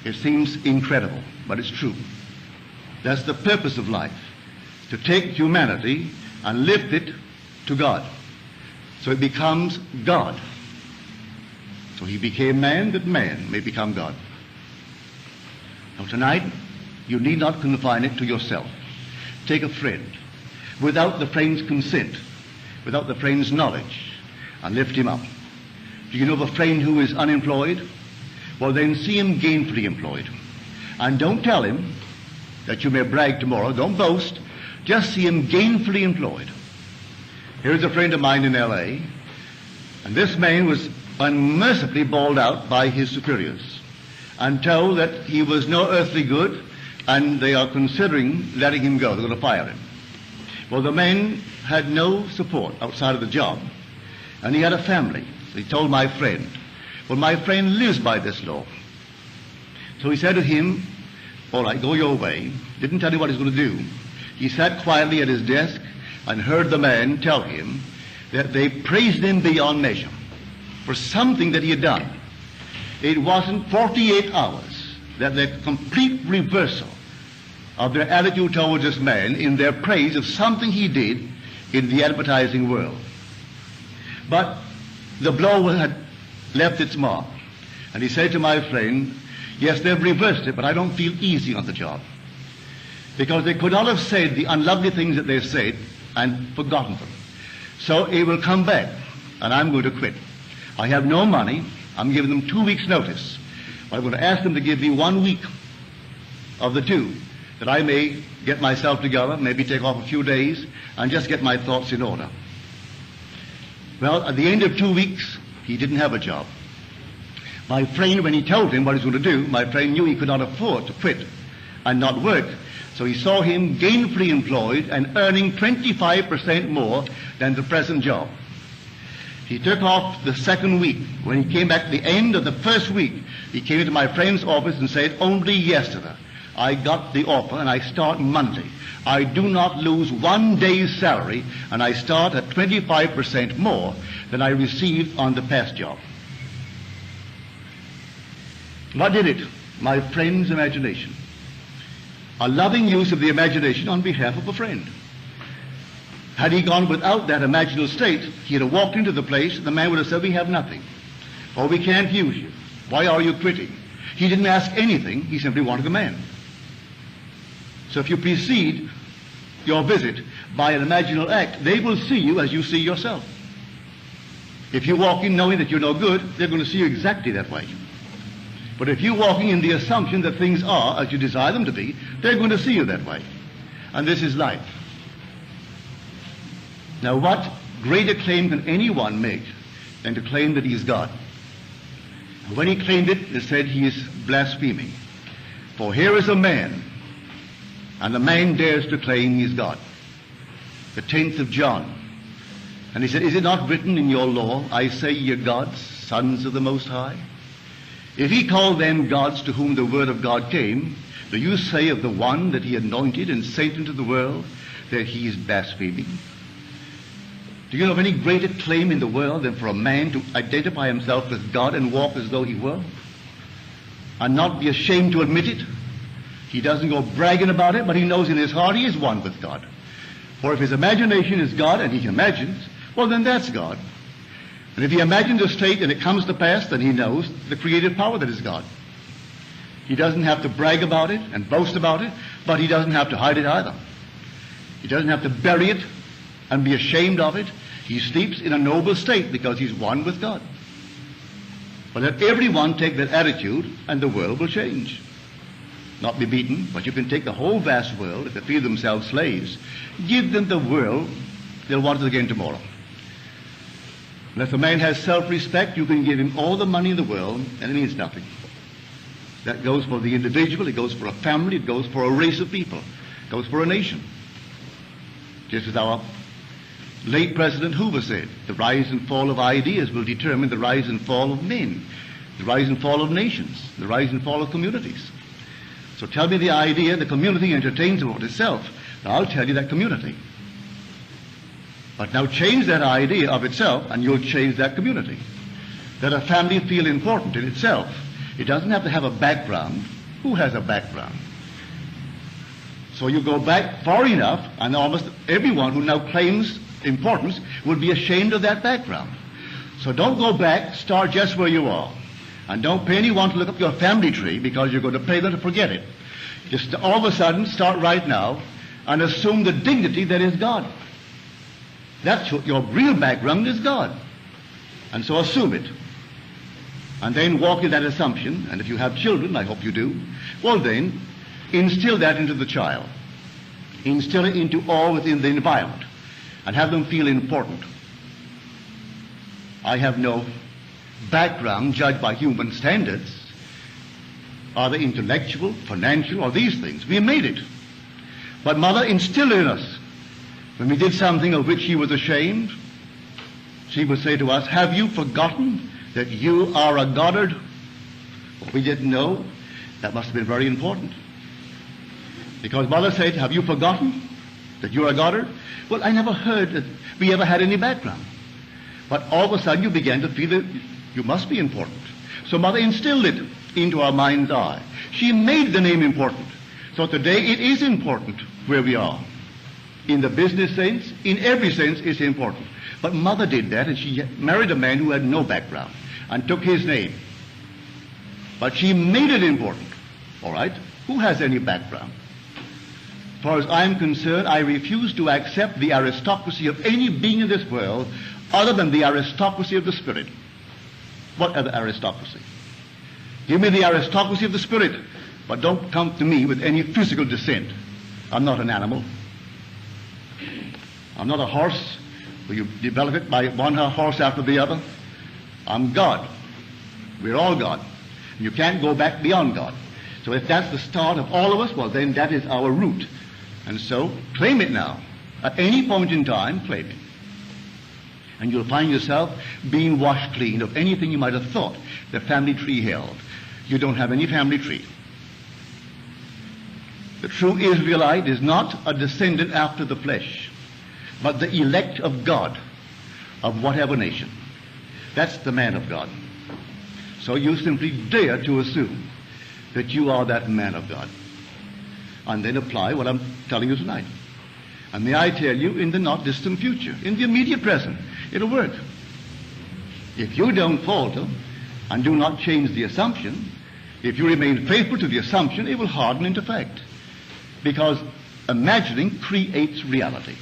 It seems incredible, but it's true. That's the purpose of life, to take humanity and lift it to God. So it becomes God. So he became man that man may become God. Now tonight, you need not confine it to yourself. Take a friend, without the friend's consent, without the friend's knowledge, and lift him up. Do you know of a friend who is unemployed? Well, then see him gainfully employed. And don't tell him that you may brag tomorrow. Don't boast. Just see him gainfully employed. Here's a friend of mine in L.A., and this man was unmercifully bawled out by his superiors and told that he was no earthly good, and they are considering letting him go. They're going to fire him. Well, the man had no support outside of the job, and he had a family. So he told my friend, well, my friend lives by this law. So he said to him, all right, go your way. Didn't tell him what he was going to do. He sat quietly at his desk and heard the man tell him that they praised him beyond measure for something that he had done. It wasn't 48 hours that the complete reversal of their attitude towards this man in their praise of something he did in the advertising world. But the blow had left its mark. And he said to my friend, yes, they've reversed it, but I don't feel easy on the job. Because they could not have said the unlovely things that they said and forgotten them. So it will come back, and I'm going to quit. I have no money. I'm giving them 2 weeks' notice. But I'm going to ask them to give me 1 week of the 2, that I may get myself together, maybe take off a few days, and just get my thoughts in order. Well, at the end of 2 weeks, he didn't have a job. My friend, when he told him what he was going to do, my friend knew he could not afford to quit and not work. So he saw him gainfully employed and earning 25% more than the present job. He took off the second week. When he came back at the end of the first week, he came into my friend's office and said, only yesterday I got the offer and I start Monday. I do not lose 1 day's salary, and I start at 25% more than I received on the past job. What did it? My friend's imagination. A loving use of the imagination on behalf of a friend. Had he gone without that imaginal state, he'd have walked into the place, and the man would have said, we have nothing. Or we can't use you. Why are you quitting? He didn't ask anything. He simply wanted the man. So if you precede your visit by an imaginal act, they will see you as you see yourself. If you walk in knowing that you're no good, they're going to see you exactly that way. But if you're walking in the assumption that things are as you desire them to be, they're going to see you that way. And this is life. Now, what greater claim can anyone make than to claim that he is God? And when he claimed it, they said he is blaspheming. For here is a man, and the man dares to claim he is God. The 10th of John. And he said, is it not written in your law, I say ye are gods, sons of the Most High? If he called them gods to whom the word of God came, do you say of the one that he anointed and sent into the world that he is blaspheming? Do you know of any greater claim in the world than for a man to identify himself with God and walk as though he were? And not be ashamed to admit it? He doesn't go bragging about it, but he knows in his heart he is one with God. For if his imagination is God and he imagines, well, then that's God. And if he imagines a state and it comes to pass, then he knows the creative power that is God. He doesn't have to brag about it and boast about it, but he doesn't have to hide it either. He doesn't have to bury it and be ashamed of it. He sleeps in a noble state because he's one with God. But let everyone take that attitude and the world will change. Not be beaten, but you can take the whole vast world, if they feel themselves slaves, give them the world, they'll want it again tomorrow. And if a man has self-respect, you can give him all the money in the world, and it means nothing. That goes for the individual, it goes for a family, it goes for a race of people, it goes for a nation. Just as our late President Hoover said, the rise and fall of ideas will determine the rise and fall of men, the rise and fall of nations, the rise and fall of communities. So tell me the idea the community entertains about itself, and I'll tell you that community. But now change that idea of itself, and you'll change that community. Let a family feel important in itself. It doesn't have to have a background. Who has a background? So you go back far enough, and almost everyone who now claims importance would be ashamed of that background. So don't go back, start just where you are. And don't pay anyone to look up your family tree, because you're going to pay them to forget it. Just all of a sudden start right now and assume the dignity that is God. That's your real background is God. And so assume it. And then walk in that assumption, and if you have children, I hope you do, well then, instill that into the child. Instill it into all within the environment, and have them feel important. I have no background judged by human standards, either intellectual, financial, or these things. We made it. But Mother instilled in us, when we did something of which she was ashamed, she would say to us, have you forgotten that you are a Goddard? Well, we didn't know. That must have been very important. Because Mother said, have you forgotten that you're a Goddard? Well, I never heard that we ever had any background. But all of a sudden you began to feel that you must be important. So Mother instilled it into our mind's eye. She made the name important. So today it is important where we are. In the business sense, in every sense it's important. But Mother did that, and she married a man who had no background and took his name. But she made it important. All right? Who has any background? As far as I'm concerned, I refuse to accept the aristocracy of any being in this world other than the aristocracy of the Spirit. What other aristocracy? Give me the aristocracy of the Spirit, but don't come to me with any physical descent. I'm not an animal. I'm not a horse where you develop it by one horse after the other. I'm God. We're all God. And you can't go back beyond God. So if that's the start of all of us, well then that is our root. And so claim it now. At any point in time, claim it. And you'll find yourself being washed clean of anything you might have thought the family tree held. You don't have any family tree. The true Israelite is not a descendant after the flesh, but the elect of God, of whatever nation. That's the man of God. So you simply dare to assume that you are that man of God. And then apply what I'm telling you tonight. And may I tell you, in the not distant future, in the immediate present, it'll work. If you don't falter and do not change the assumption, if you remain faithful to the assumption, it will harden into fact. Because imagining creates reality.